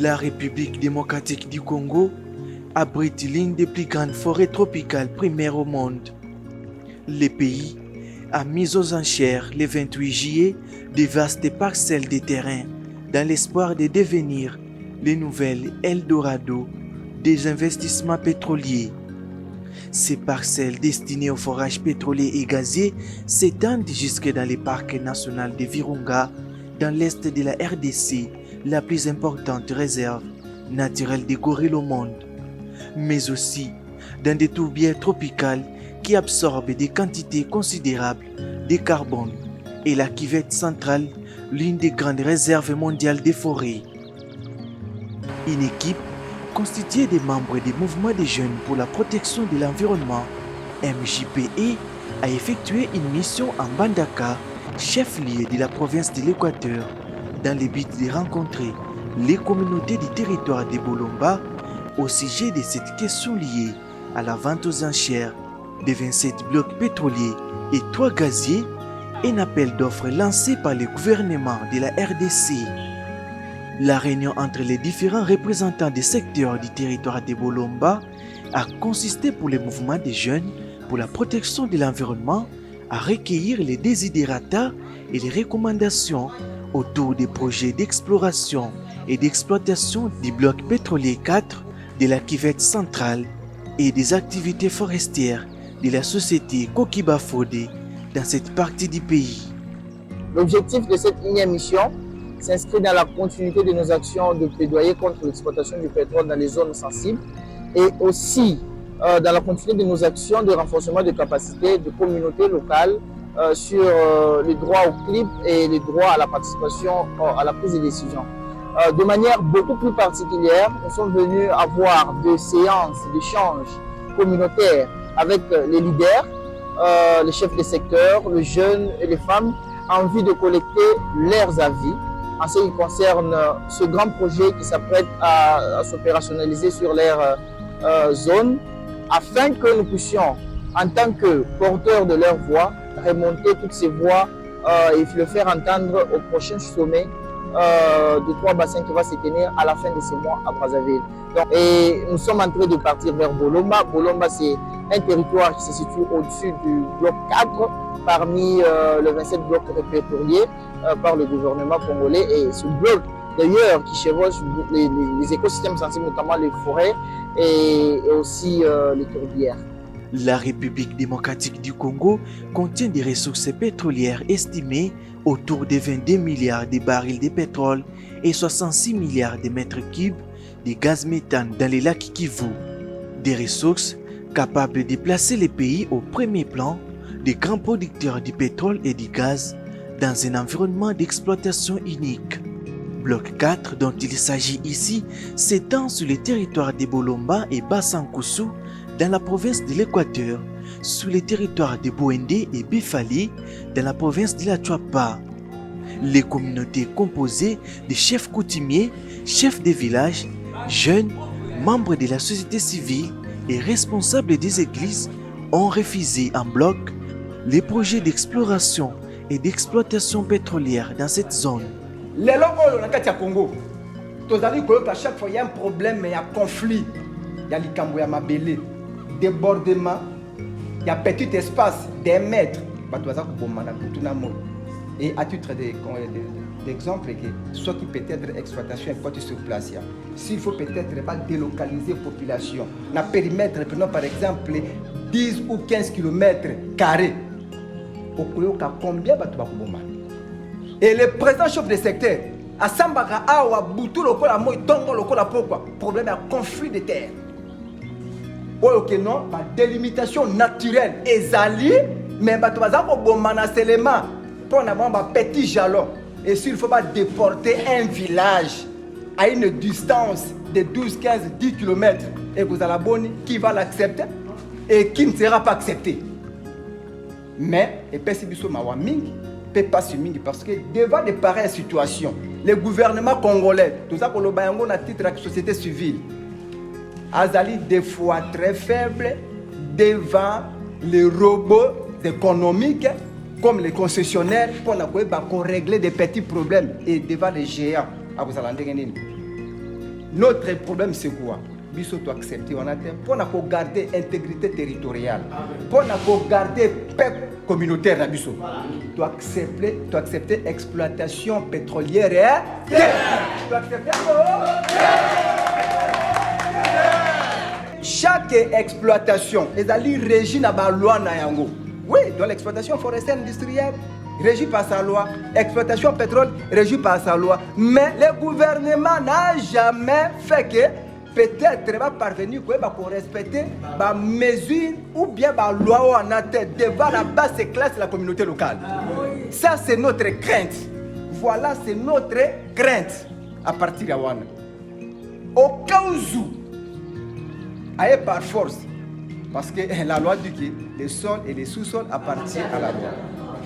La République démocratique du Congo abrite l'une des plus grandes forêts tropicales primaires au monde. Le pays a mis aux enchères le 28 juillet de vastes parcelles de terrain dans l'espoir de devenir les nouvelles Eldorado des investissements pétroliers. Ces parcelles destinées au forage pétrolier et gazier s'étendent jusque dans le parc national de Virunga, dans l'est de la RDC, la plus importante réserve naturelle des gorilles au monde, mais aussi dans des tourbières tropicales qui absorbent des quantités considérables de carbone et la cuvette centrale, l'une des grandes réserves mondiales des forêts. Une équipe constituée des membres du mouvement des jeunes pour la protection de l'environnement, MJPE, a effectué une mission en Bandaka, chef-lieu de la province de l'Équateur, dans le but de rencontrer les communautés du territoire de Bolomba au sujet de cette question liée à la vente aux enchères de 27 blocs pétroliers et 3 gaziers, un appel d'offres lancé par le gouvernement de la RDC. La réunion entre les différents représentants des secteurs du territoire de Bolomba a consisté pour le mouvement des jeunes pour la protection de l'environnement à recueillir les desiderata et les recommandations autour des projets d'exploration et d'exploitation du bloc pétrolier 4 de la cuvette centrale et des activités forestières de la société Kokiba Fodé dans cette partie du pays. L'objectif de cette unième mission s'inscrit dans la continuité de nos actions de plaidoyer contre l'exploitation du pétrole dans les zones sensibles et aussi dans la continuité de nos actions de renforcement de capacités de communautés locales sur les droits au clip et les droits à la participation à la prise de décision. De manière beaucoup plus particulière, nous sommes venus avoir des séances d'échange communautaires avec les leaders, les chefs de secteur, les jeunes et les femmes, en vue de collecter leurs avis en ce qui concerne ce grand projet qui s'apprête à s'opérationnaliser sur leur zone, afin que nous puissions, en tant que porteurs de leur voix, remonter toutes ces voix et le faire entendre au prochain sommet de 3 bassins qui va se tenir à la fin de ce mois à Brazzaville. Et nous sommes en train de partir vers Bolomba. Bolomba, c'est un territoire qui se situe au-dessus du bloc 4 parmi les 27 blocs pétroliers par le gouvernement congolais. Et ce bloc, d'ailleurs, qui chevauche les écosystèmes sensibles, notamment les forêts et aussi les tourbières. La République démocratique du Congo contient des ressources pétrolières estimées autour de 22 milliards de barils de pétrole et 66 milliards de mètres cubes de gaz méthane dans les lacs Kivu. Des ressources capables de placer les pays au premier plan des grands producteurs du pétrole et du gaz dans un environnement d'exploitation unique. Bloc 4 dont il s'agit ici s'étend sur le territoire de Bolomba et Bassankusu dans la province de l'Équateur, sur les territoires de Boendé et Bifali dans la province de la Chuapa. Les communautés composées de chefs coutumiers, chefs de village, jeunes, membres de la société civile et responsables des églises ont refusé en bloc les projets d'exploration et d'exploitation pétrolière dans cette zone. Les locaux dans le Congo, à chaque fois il y a un problème, il y a un conflit, il y a likambo ya mabele, débordement, il y a petit espace des mètres. Et à titre d'exemple, soit qui peut-être exploitation et pas sur place. S'il faut peut-être pas délocaliser la population, dans le périmètre, prenons par exemple 10 ou 15 km carrés, combien de gens? Et le président chef de secteur, à Sambaka, à Boutou, le problème est conflit de terre. Ok, non, la délimitation naturelle est alliée, mais il faut pour avoir un petit jalon. Et s'il ne faut pas déporter un village à une distance de 12, 15, 10 km, et vous avez la bonne qui va l'accepter et qui ne sera pas accepté. Mais, et puis si vous avez peut pas se mingi parce que devant de pareilles situations, le gouvernement congolais, tout ça pour le bayango à titre de la société civile, Azali des fois très faible devant les robots économiques comme les concessionnaires pour régler des petits problèmes et devant les géants. Notre problème, c'est quoi? Biso doit accepter, on a pour garder l'intégrité territoriale, pour garder le peuple communautaire à Biso. Tu accepter l'exploitation pétrolière et tu accepter chaque exploitation est régie par la loi Nayango. Oui, dans l'exploitation forestière industrielle, régie par sa loi. Exploitation pétrole, régie par sa loi. Mais le gouvernement n'a jamais fait que peut-être va parvenir pour respecter les mesures ou bien la loi en tête devant la basse classe de la communauté locale. Ça, c'est notre crainte. Voilà, c'est notre crainte à partir de Wana. Au cas où, aille par force, parce que la loi dit que les sols et les sous-sols appartiennent à la loi.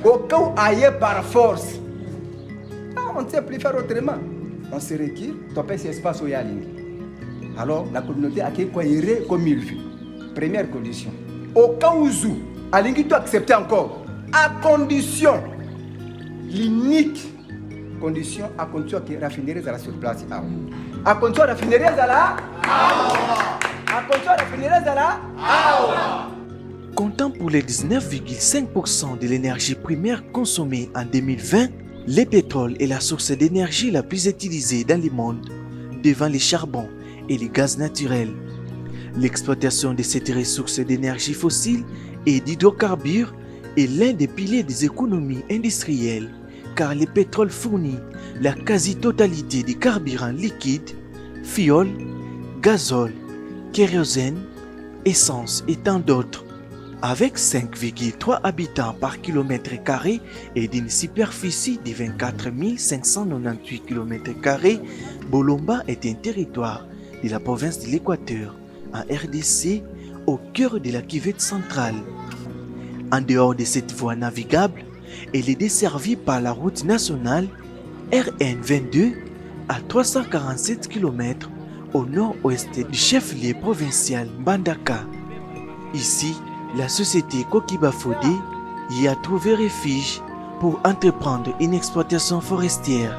Au cas où aille par force, on ne sait plus faire autrement. On se retire, on paye cet espace où il y a ligne. Alors la communauté a quoi irait comme il veut. Première condition. Au cas où Alingi doit accepter encore, à condition, l'unique condition, à condition que raffinerie à la surplace. À condition raffinerie à la Comptant pour les 19,5% de l'énergie primaire consommée en 2020, le pétrole est la source d'énergie la plus utilisée dans le monde, devant les charbons et les gaz naturels. L'exploitation de cette ressource d'énergie fossile et d'hydrocarbures est l'un des piliers des économies industrielles, car le pétrole fournit la quasi-totalité des carburants liquides, fioul, gazole, kérosène, essence et tant d'autres. Avec 5,3 habitants par kilomètre carré et d'une superficie de 24 598 km², Bolomba est un territoire de la province de l'Équateur, en RDC, au cœur de la cuvette centrale. En dehors de cette voie navigable, elle est desservie par la route nationale RN22 à 347 km au nord-ouest du chef-lieu provincial Mbandaka. Ici, la société Kokiba Fodé y a trouvé refuge pour entreprendre une exploitation forestière.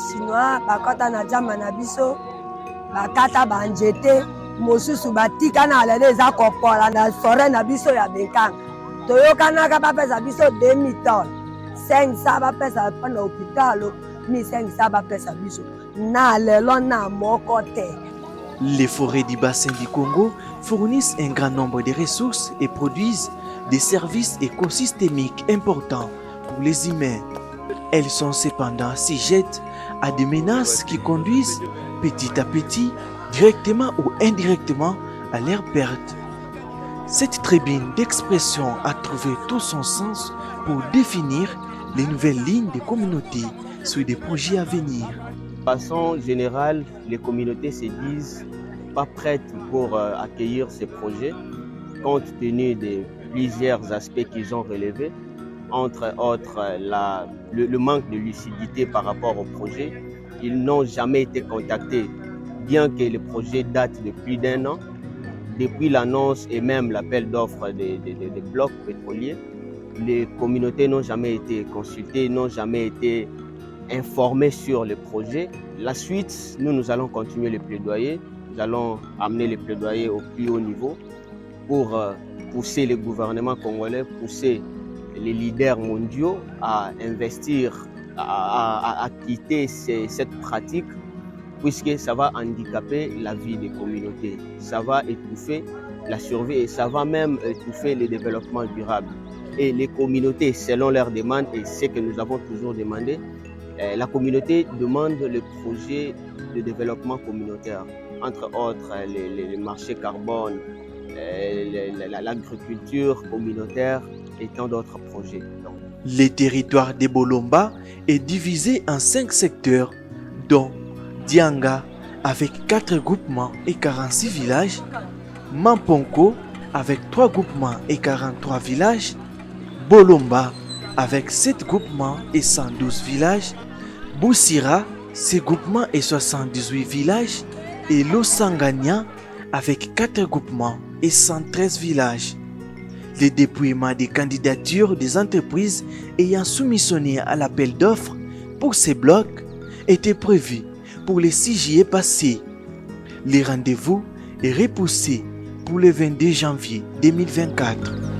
Chinois bakota na jama na biso bakata banjete mosusu batika na lele eza kopola na forêt na biso ya Benkanga toyokanaka bapesa biso 2000 tonnes 500 bapesa pana hôpital 1500 bapesa biso na lelo na moko te. Les forêts du bassin du Congo fournissent un grand nombre de ressources et produisent des services écosystémiques importants pour les humains. Elles sont cependant sujettes à des menaces qui conduisent petit à petit, directement ou indirectement, à leur perte. Cette tribune d'expression a trouvé tout son sens pour définir les nouvelles lignes des communautés sur des projets à venir. De façon générale, les communautés se disent pas prêtes pour accueillir ces projets, compte tenu de plusieurs aspects qu'ils ont relevés, entre autres le manque de lucidité par rapport au projet. Ils n'ont jamais été contactés, bien que le projet date de plus d'1 an. Depuis l'annonce et même l'appel d'offres des blocs pétroliers, les communautés n'ont jamais été consultées, n'ont jamais été informées sur le projet. La suite, nous allons continuer les plaidoyers. Nous allons amener les plaidoyers au plus haut niveau pour pousser le gouvernement congolais, pousser les leaders mondiaux à investir, à quitter cette pratique, puisque ça va handicaper la vie des communautés, ça va étouffer la survie et ça va même étouffer le développement durable. Et les communautés, selon leurs demandes et ce que nous avons toujours demandé, la communauté demande le projet de développement communautaire, entre autres les marchés carbone, l'agriculture communautaire et tant d'autres projets. Le territoire de Bolomba est divisé en 5 secteurs, dont Dianga avec 4 groupements et 46 villages, Mamponko avec 3 groupements et 43 villages, Bolomba avec 7 groupements et 112 villages, Boussira, 6 groupements et 78 villages, et Losangania avec 4 groupements et 113 villages. Le dépouillement des candidatures des entreprises ayant soumissionné à l'appel d'offres pour ces blocs était prévu pour le 6 juillet passé. Le rendez-vous est repoussé pour le 22 janvier 2024.